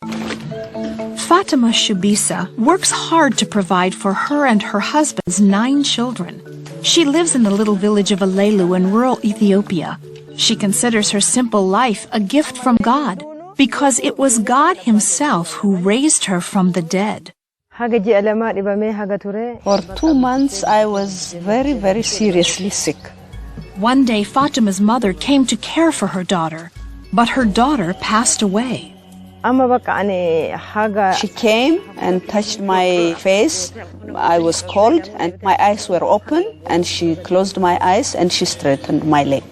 Fatima Shubisa works hard to provide for her and her husband's 9 children. She lives in the little village of Alelu in rural Ethiopia. She considers her simple life a gift from God because it was God Himself who raised her from the dead. For 2 months I was very, very seriously sick. One day Fatima's mother came to care for her daughter, but her daughter passed away. She came and touched my face. I was cold and my eyes were open, and she closed my eyes and she straightened my leg.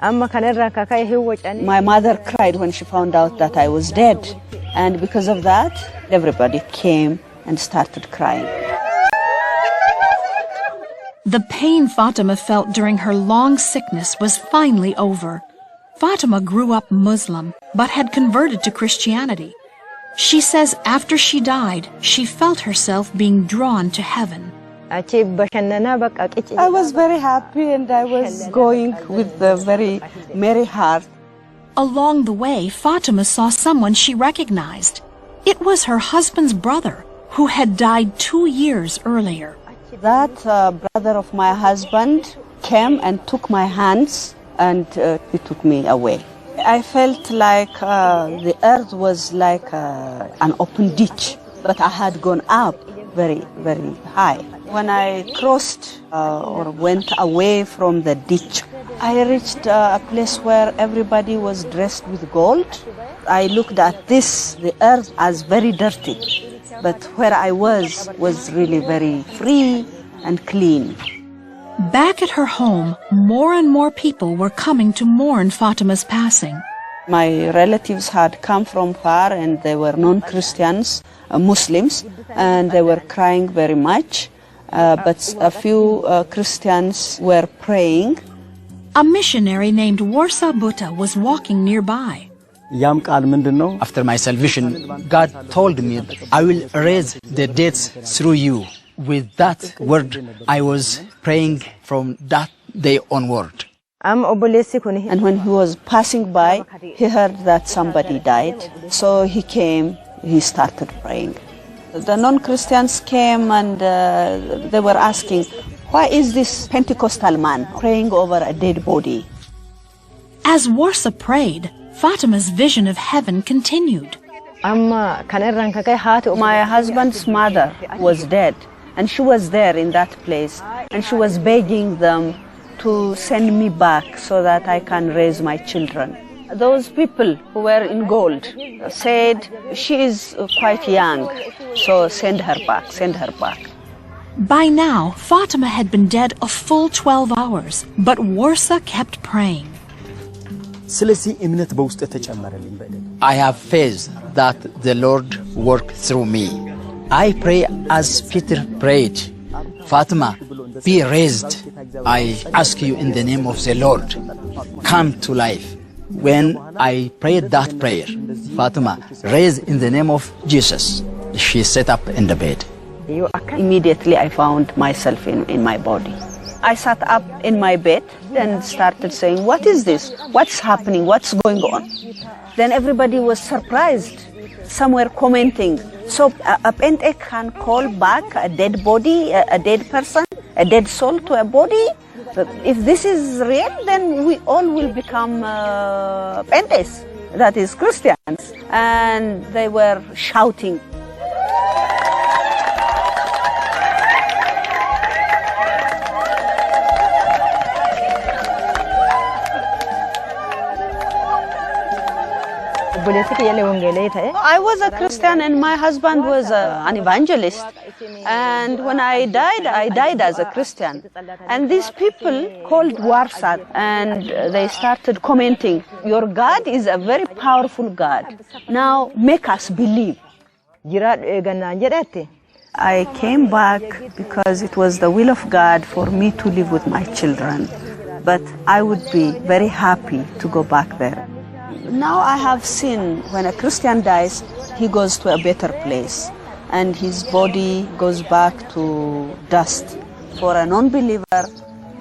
My mother cried when she found out that I was dead, and because of that, everybody came and started crying. The pain Fatima felt during her long sickness was finally over. Fatima grew up Muslim, but had converted to Christianity. She says after she died, she felt herself being drawn to heaven. I was very happy and I was going with a very merry heart. Along the way, Fatima saw someone she recognized. It was her husband's brother, who had died 2 years earlier. That brother of my husband came and took my hands and he took me away. I felt like the earth was like an open ditch, but I had gone up very, very high. When I crossed or went away from the ditch, I reached a place where everybody was dressed with gold. I looked at the earth as very dirty, but where I was really very free and clean. Back at her home, more and more people were coming to mourn Fatima's passing. My relatives had come from far and they were non-Christians, Muslims, and they were crying very much. But a few Christians were praying. A missionary named Warsa Buta was walking nearby. After my salvation, God told me, I will raise the dead through you. With that word, I was praying from that day onward. And when he was passing by, he heard that somebody died. So he came, he started praying. The non-Christians came and they were asking, why is this Pentecostal man praying over a dead body? As Warsa prayed, Fatima's vision of heaven continued. My husband's mother was dead, and she was there in that place, and she was begging them to send me back so that I can raise my children. Those people who were in gold said, she is quite young, so send her back, send her back. By now, Fatima had been dead a full 12 hours, but Warsa kept praying. I have faith that the Lord worked through me. I pray as Peter prayed, Fatima, be raised. I ask you in the name of the Lord, come to life. When I prayed that prayer, Fatima raised in the name of Jesus. She sat up in the bed. Immediately I found myself in my body. I sat up in my bed and started saying, what is this? What's happening? What's going on? Then everybody was surprised. Some were commenting, so a Pente can call back a dead body, a dead person, a dead soul to a body? If this is real, then we all will become Pentes, that is Christians. And they were shouting. I was a Christian and my husband was an evangelist. And when I died as a Christian. And these people called Warsa and they started commenting, your God is a very powerful God. Now make us believe. I came back because it was the will of God for me to live with my children. But I would be very happy to go back there. Now I have seen when a Christian dies, he goes to a better place and his body goes back to dust. For a non-believer,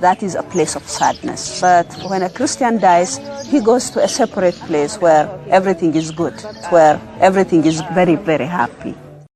that is a place of sadness. But when a Christian dies, he goes to a separate place where everything is good, where everything is very, very happy.